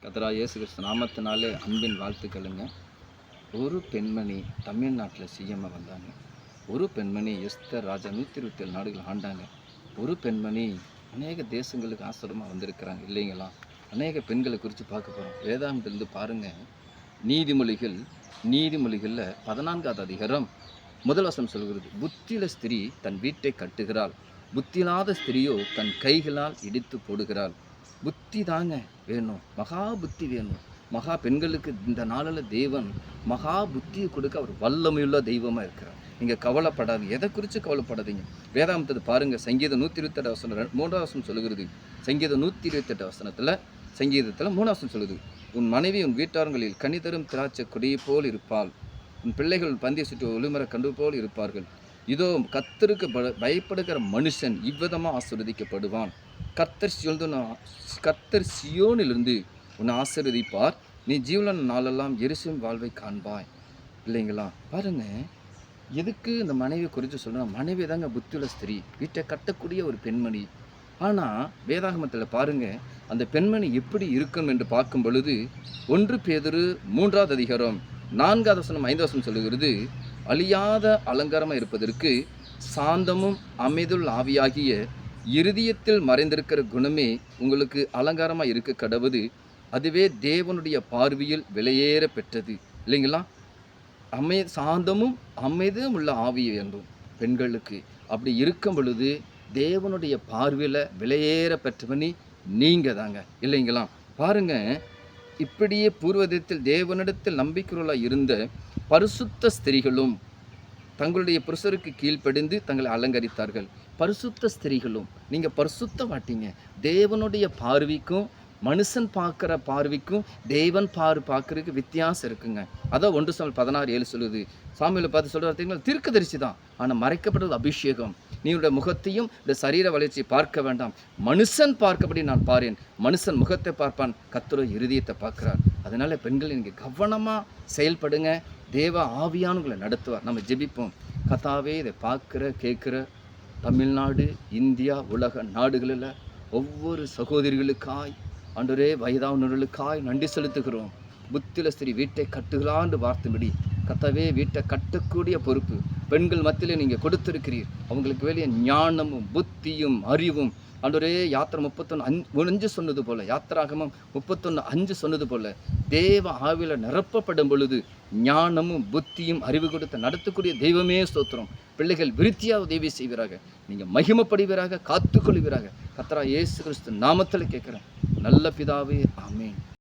கர்த்தராகிய இயேசு கிறிஸ்து நாமத்தினாலே அன்பின் வாழ்த்துக்களுங்க. ஒரு பெண்மணி தமிழ்நாட்டில் சிஎம்மாக வந்தாங்க. ஒரு பெண்மணி எஸ்தர் ராஜா 127 நாடுகள் ஆண்டாங்க. ஒரு பெண்மணி அநேக தேசங்களுக்கு ஆசிரமாக வந்திருக்கிறாங்க இல்லைங்களா? அநேக பெண்களை குறித்து பார்க்க போகிறோம். வேதாகமத்திலிருந்து பாருங்கள். நீதிமொழிகளில் 14வது அதிகாரம் முதல் வசனம் சொல்கிறது, புத்தியில ஸ்திரீ தன் வீட்டை கட்டுகிறாள், புத்தியில்லாத ஸ்திரீயோ தன் கைகளால் இடித்து போடுகிறாள். புத்தி தாங்க வேணும், மகா புத்தி வேணும். மகா பெண்களுக்கு இந்த நாளில் தேவன் மகா புத்தியை கொடுக்க அவர் வல்லமையுள்ள தெய்வமாக இருக்கிறார். நீங்கள் கவலைப்படாது, எதை குறித்து கவலைப்படாதீங்க. வேதாகமத்தை பாருங்கள். சங்கீதம் 128 வசனம் 3வது வசனம் சொல்லுகிறது. சங்கீதம் 128 வசனத்தில் சங்கீதத்தில் 3வது வசனம் சொல்லுது, உன் மனைவி உன் வீட்டாரங்களில் கனிதரும் திராட்சை கொடியை போல் இருப்பாள், உன் பிள்ளைகள் பந்திய சுற்றி ஒளிமர கண்டு போல் இருப்பார்கள். இதோ கர்த்தருக்கு பயப்படுகிற மனுஷன் இவ்விதமாக ஆசீர்வதிக்கப்படுவான். கர்த்தர் சியோனிலிருந்து உன்னை ஆசீர்வதிப்பார், நீ ஜீவன நாளெல்லாம் எருசலேம் வாழ்வை காண்பாய். இல்லைங்களா? பாருங்க, எதுக்கு இந்த மனைவி குறித்து சொல்கிறேன்? மனைவி தாங்க புத்தியுள்ள ஸ்திரீ, வீட்டை கட்டக்கூடிய ஒரு பெண்மணி. ஆனால் வேதாகமத்தில் பாருங்கள், அந்த பெண்மணி எப்படி இருக்கும் என்று பார்க்கும் பொழுது 1 பேதுரு 3வது அதிகாரம் 4வது வசனம் 5வது வசனம் சொல்லுகிறது, அழியாத அலங்காரமாக இருப்பதற்கு சாந்தமும் அமைதுள்ள ஆவியாகிய இருதயத்தில் மறைந்திருக்கிற குணமே உங்களுக்கு அலங்காரமாக இருக்க கடவுது, அதுவே தேவனுடைய பார்வையில் விலையேற பெற்றது. இல்லைங்களா? சாந்தமும் அமைதியும் உள்ள ஆவி வேண்டும் பெண்களுக்கு. அப்படி இருக்கும் பொழுது தேவனுடைய பார்வையில் விலையேற பெற்றவனி நீங்கள் தாங்க. இல்லைங்களா? பாருங்க, இப்படியே பூர்வதத்தில் தேவனிடத்தில் நம்பிக்கையுள்ள இருந்த பரிசுத்த ஸ்திரீகளும் தங்களுடைய புருஷருக்கு கீழ்ப்படிந்து தங்களை அலங்கரித்தார்கள். பரிசுத்த ஸ்திரீகளும், நீங்கள் பரிசுத்த மாட்டீங்க. தேவனுடைய பார்வைக்கும் மனுஷன் பார்க்குற பார்வைக்கும் தேவன் பார்க்குறதுக்கு வித்தியாசம் இருக்குங்க. அதான் 1 சாமுவேல் 16:7 சொல்லுது. சாமுவேலை பார்த்து சொல்கிறீங்களா, தீர்க்கதரிசி தான், ஆனால் மறைக்கப்பட்டது அபிஷேகம். நீனுடைய முகத்தையும் இந்த சரீர வளர்ச்சியை பார்க்க வேண்டாம், மனுஷன் பார்க்கப்படி நான் பாரேன். மனுஷன் முகத்தை பார்ப்பான், கர்த்தர் இருதயத்தை பார்க்குறார். அதனால பெண்கள் நீங்கள் கவனமாக செயல்படுங்க. தேவ ஆவியானவங்களை நடத்துவார். நம்ம ஜெபிப்போம். கர்த்தாவே, இதை பார்க்குற கேட்குற தமிழ்நாடு, இந்தியா, உலக நாடுகளில் ஒவ்வொரு சகோதரிகளுக்காய், ஆண்டவரே, வயதானவர்களுக்காய் நன்றி செலுத்துகிறோம். புத்தில ஸ்திரீ வீட்டை கட்டுகளாண்டு வார்த்தைபடி கர்த்தாவே, வீட்டை கட்டக்கூடிய பொறுப்பு பெண்கள் மத்தியில் நீங்கள் கொடுத்திருக்கிறீர். அவங்களுக்கு வெளியே ஞானமும் புத்தியும் அறிவும், ஆண்டவரே, யாத்திரை 31:5 சொன்னது போல, யாத்திராகமம் 31:5 சொன்னது போல, தேவ ஆவியில் நிரப்பப்படும் பொழுது ஞானமும் புத்தியும் அறிவு கொடுத்து நடத்தக்கூடிய தெய்வமே ஸ்தோத்திரம். பிள்ளைகள் விருத்தியாக உதவி செய்வீராக, நீங்கள் மகிமைப்படுவீராக, காத்துக்கொள்வீராக. கர்த்தராகிய இயேசு கிறிஸ்து நாமத்தில் கேட்குறேன் நல்ல பிதாவே, ஆமென்.